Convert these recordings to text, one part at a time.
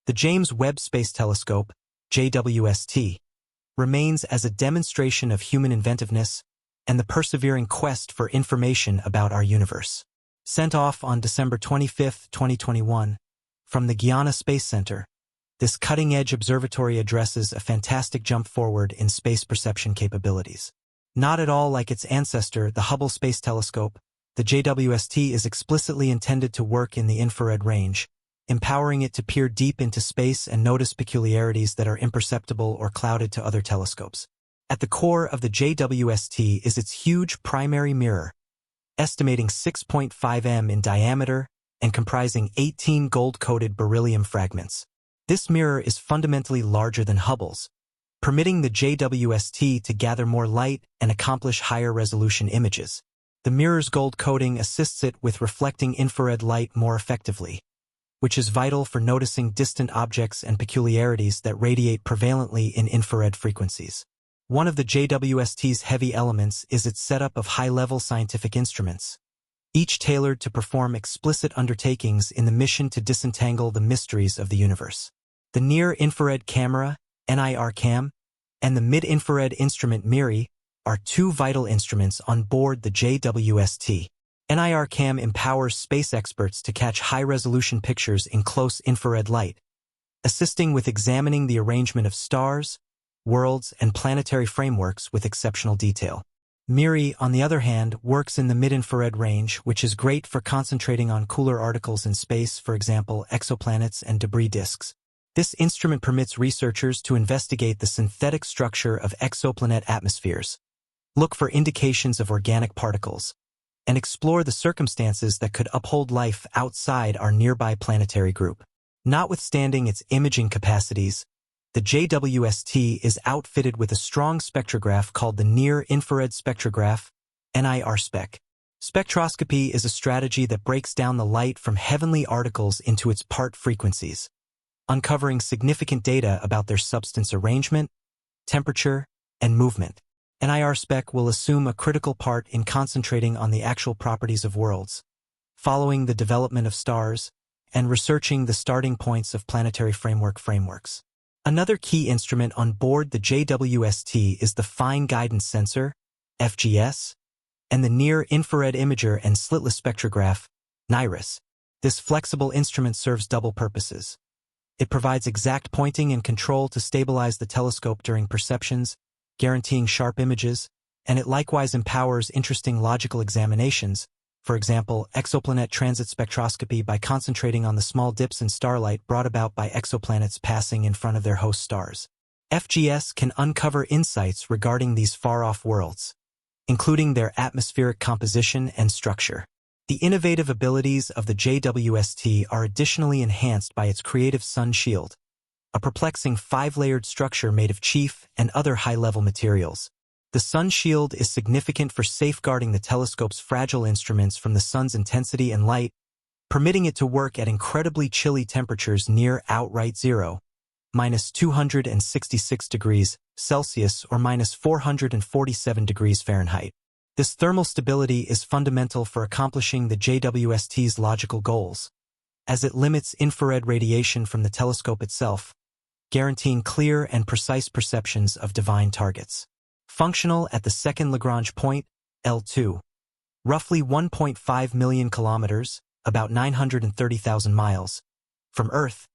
The James Webb Space Telescope, JWST, remains as a demonstration of human inventiveness and the persevering quest for information about our universe. Sent off on December 25, 2021, from the Guiana Space Center, this cutting-edge observatory addresses a fantastic jump forward in space perception capabilities. Not at all like its ancestor, the Hubble Space Telescope, the JWST is explicitly intended to work in the infrared range, empowering it to peer deep into space and notice peculiarities that are imperceptible or clouded to other telescopes. At the core of the JWST is its huge primary mirror, estimating 6.5 m in diameter and comprising 18 gold-coated beryllium fragments. This mirror is fundamentally larger than Hubble's, permitting the JWST to gather more light and accomplish higher-resolution images. The mirror's gold coating assists it with reflecting infrared light more effectively, which is vital for noticing distant objects and peculiarities that radiate prevalently in infrared frequencies. One of the JWST's heavy elements is its setup of high-level scientific instruments, each tailored to perform explicit undertakings in the mission to disentangle the mysteries of the universe. The Near-Infrared Camera, NIRCam, and the Mid-Infrared Instrument MIRI are two vital instruments on board the JWST. NIRCam empowers space experts to catch high-resolution pictures in close infrared light, assisting with examining the arrangement of stars, worlds, and planetary frameworks with exceptional detail. MIRI, on the other hand, works in the mid-infrared range, which is great for concentrating on cooler articles in space, for example, exoplanets and debris disks. This instrument permits researchers to investigate the synthetic structure of exoplanet atmospheres, look for indications of organic particles, and explore the circumstances that could uphold life outside our nearby planetary group. Notwithstanding its imaging capacities, the JWST is outfitted with a strong spectrograph called the Near-Infrared Spectrograph, NIRSpec. Spectroscopy is a strategy that breaks down the light from heavenly articles into its part frequencies, uncovering significant data about their substance arrangement, temperature, and movement. NIRSpec will assume a critical part in concentrating on the actual properties of worlds, following the development of stars, and researching the starting points of planetary frameworks. Another key instrument on board the JWST is the Fine Guidance Sensor, FGS, and the Near-Infrared Imager and Slitless Spectrograph, NIRIS. This flexible instrument serves double purposes. It provides exact pointing and control to stabilize the telescope during perceptions, guaranteeing sharp images, and it likewise empowers interesting logical examinations, for example, exoplanet transit spectroscopy by concentrating on the small dips in starlight brought about by exoplanets passing in front of their host stars. FGS can uncover insights regarding these far-off worlds, including their atmospheric composition and structure. The innovative abilities of the JWST are additionally enhanced by its creative sun shield, a perplexing 5-layered structure made of chief and other high-level materials. The sun shield is significant for safeguarding the telescope's fragile instruments from the sun's intensity and light, permitting it to work at incredibly chilly temperatures near outright zero, -266 degrees Celsius or -447 degrees Fahrenheit. This thermal stability is fundamental for accomplishing the JWST's logical goals, as it limits infrared radiation from the telescope itself, guaranteeing clear and precise perceptions of divine targets. Functional at the second Lagrange point, L2. Roughly 1.5 million kilometers, about 930,000 miles, from Earth,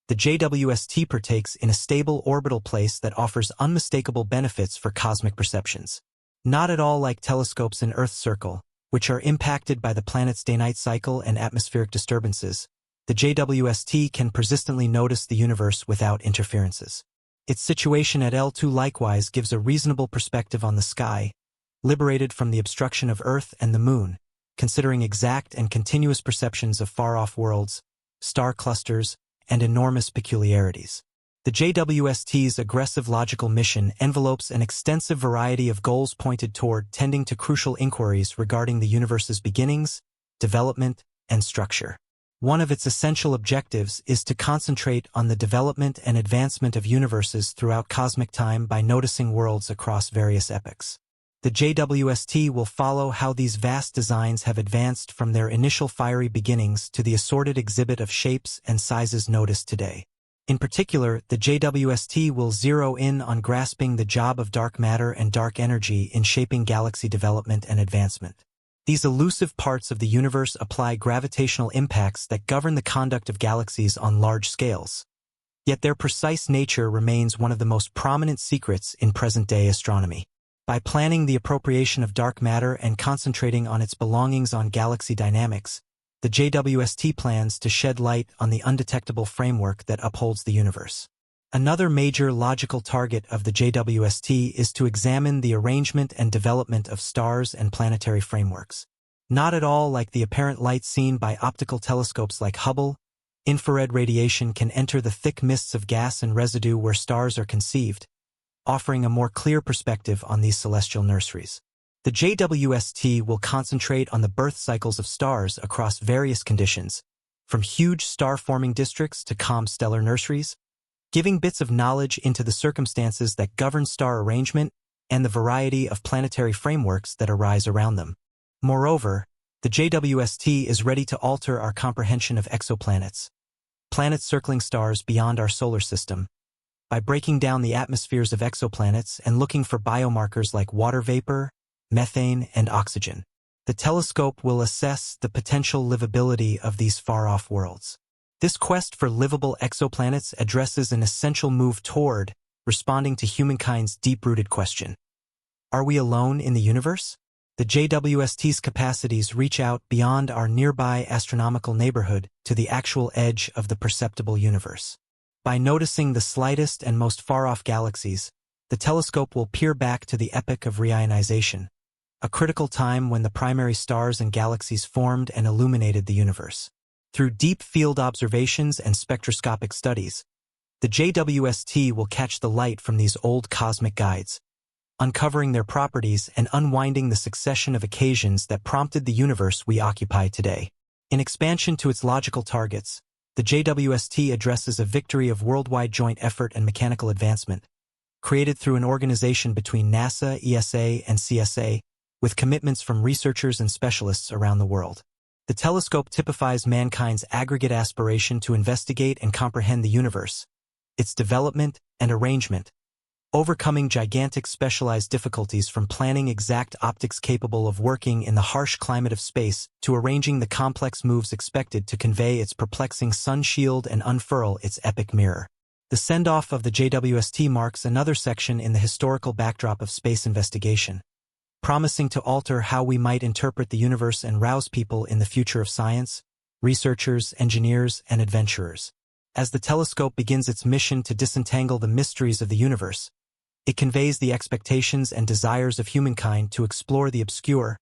the JWST partakes in a stable orbital place that offers unmistakable benefits for cosmic perceptions. Not at all like telescopes in Earth's circle, which are impacted by the planet's day-night cycle and atmospheric disturbances, the JWST can persistently notice the universe without interferences. Its situation at L2 likewise gives a reasonable perspective on the sky, liberated from the obstruction of Earth and the Moon, considering exact and continuous perceptions of far-off worlds, star clusters, and enormous peculiarities. The JWST's aggressive logical mission envelopes an extensive variety of goals pointed toward tending to crucial inquiries regarding the universe's beginnings, development, and structure. One of its essential objectives is to concentrate on the development and advancement of universes throughout cosmic time by noticing worlds across various epochs. The JWST will follow how these vast designs have advanced from their initial fiery beginnings to the assorted exhibit of shapes and sizes noticed today. In particular, the JWST will zero in on grasping the job of dark matter and dark energy in shaping galaxy development and advancement. These elusive parts of the universe apply gravitational impacts that govern the conduct of galaxies on large scales. Yet their precise nature remains one of the most prominent secrets in present-day astronomy. By planning the appropriation of dark matter and concentrating on its belongings on galaxy dynamics, the JWST plans to shed light on the undetectable framework that upholds the universe. Another major logical target of the JWST is to examine the arrangement and development of stars and planetary frameworks. Not at all like the apparent light seen by optical telescopes like Hubble, infrared radiation can enter the thick mists of gas and residue where stars are conceived, offering a more clear perspective on these celestial nurseries. The JWST will concentrate on the birth cycles of stars across various conditions, from huge star-forming districts to calm stellar nurseries, giving bits of knowledge into the circumstances that govern star arrangement and the variety of planetary frameworks that arise around them. Moreover, the JWST is ready to alter our comprehension of exoplanets, planets circling stars beyond our solar system, by breaking down the atmospheres of exoplanets and looking for biomarkers like water vapor, methane, and oxygen. The telescope will assess the potential livability of these far-off worlds. This quest for livable exoplanets addresses an essential move toward responding to humankind's deep-rooted question. Are we alone in the universe? The JWST's capacities reach out beyond our nearby astronomical neighborhood to the actual edge of the perceptible universe. By noticing the slightest and most far-off galaxies, the telescope will peer back to the epoch of reionization, a critical time when the primary stars and galaxies formed and illuminated the universe. Through deep field observations and spectroscopic studies, the JWST will catch the light from these old cosmic guides, uncovering their properties and unwinding the succession of occasions that prompted the universe we occupy today. In expansion to its logical targets, the JWST addresses a victory of worldwide joint effort and mechanical advancement, created through an organization between NASA, ESA, and CSA, with commitments from researchers and specialists around the world. The telescope typifies mankind's aggregate aspiration to investigate and comprehend the universe, its development and arrangement, overcoming gigantic specialized difficulties from planning exact optics capable of working in the harsh climate of space to arranging the complex moves expected to convey its perplexing sun shield and unfurl its epic mirror. The send-off of the JWST marks another section in the historical backdrop of space investigation, promising to alter how we might interpret the universe and rouse people in the future of science, researchers, engineers, and adventurers. As the telescope begins its mission to disentangle the mysteries of the universe, it conveys the expectations and desires of humankind to explore the obscure,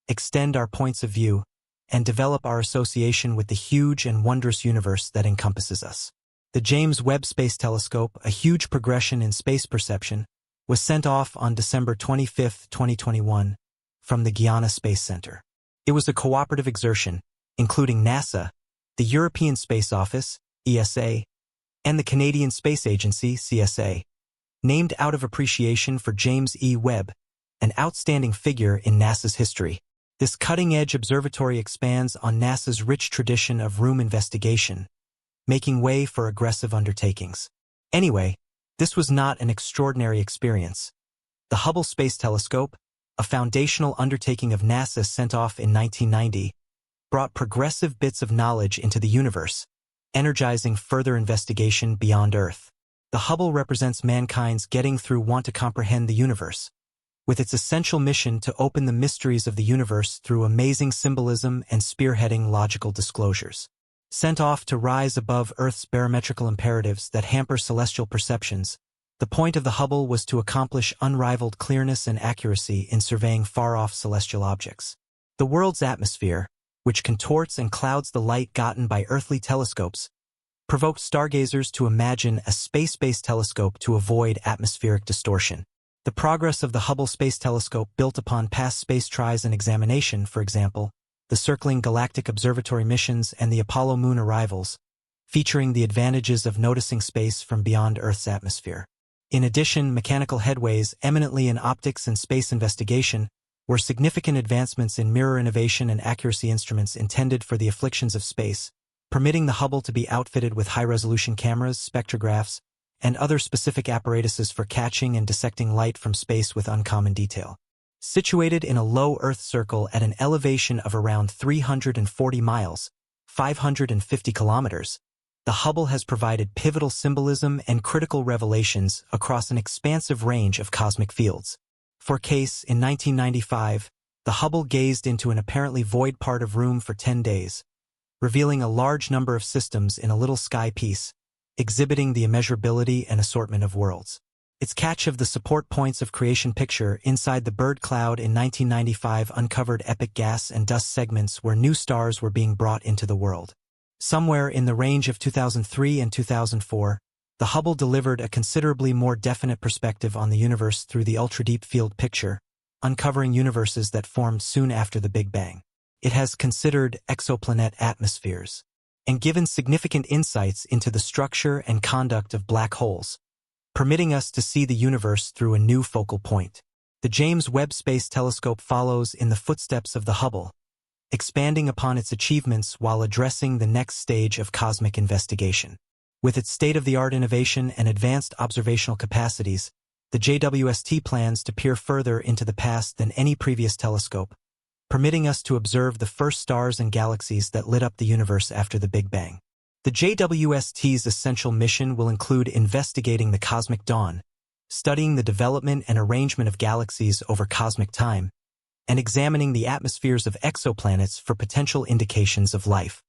extend our points of view, and develop our association with the huge and wondrous universe that encompasses us. The James Webb Space Telescope, a huge progression in space perception, was sent off on December 25, 2021, from the Guyana Space Center. It was a cooperative exertion, including NASA, the European Space Office, ESA, and the Canadian Space Agency, CSA, named out of appreciation for James E. Webb, an outstanding figure in NASA's history. This cutting-edge observatory expands on NASA's rich tradition of room investigation, making way for aggressive undertakings. Anyway, this was not an extraordinary experience. The Hubble Space Telescope, a foundational undertaking of NASA sent off in 1990, brought progressive bits of knowledge into the universe, energizing further investigation beyond Earth. The Hubble represents mankind's getting through want to comprehend the universe, with its essential mission to open the mysteries of the universe through amazing symbolism and spearheading logical disclosures. Sent off to rise above Earth's barometrical imperatives that hamper celestial perceptions, the point of the Hubble was to accomplish unrivaled clearness and accuracy in surveying far-off celestial objects. The world's atmosphere, which contorts and clouds the light gotten by earthly telescopes, provoked stargazers to imagine a space-based telescope to avoid atmospheric distortion. The progress of the Hubble Space Telescope built upon past space tries and examination, for example, the Circling Galactic Observatory missions and the Apollo moon arrivals, featuring the advantages of noticing space from beyond Earth's atmosphere. In addition, mechanical headways eminently in optics and space investigation were significant advancements in mirror innovation and accuracy instruments intended for the afflictions of space, permitting the Hubble to be outfitted with high-resolution cameras, spectrographs, and other specific apparatuses for catching and dissecting light from space with uncommon detail. Situated in a low Earth circle at an elevation of around 340 miles, 550 kilometers, the Hubble has provided pivotal symbolism and critical revelations across an expansive range of cosmic fields. For case, in 1995, the Hubble gazed into an apparently void part of room for 10 days, revealing a large number of systems in a little sky piece, exhibiting the immeasurability and assortment of worlds. Its catch of the support points of creation picture inside the bird cloud in 1995 uncovered epic gas and dust segments where new stars were being brought into the world. Somewhere in the range of 2003 and 2004, the Hubble delivered a considerably more definite perspective on the universe through the ultra-deep field picture, uncovering universes that formed soon after the Big Bang. It has considered exoplanet atmospheres and given significant insights into the structure and conduct of black holes, permitting us to see the universe through a new focal point. The James Webb Space Telescope follows in the footsteps of the Hubble, expanding upon its achievements while addressing the next stage of cosmic investigation. With its state-of-the-art innovation and advanced observational capacities, the JWST plans to peer further into the past than any previous telescope, permitting us to observe the first stars and galaxies that lit up the universe after the Big Bang. The JWST's essential mission will include investigating the cosmic dawn, studying the development and arrangement of galaxies over cosmic time, and examining the atmospheres of exoplanets for potential indications of life.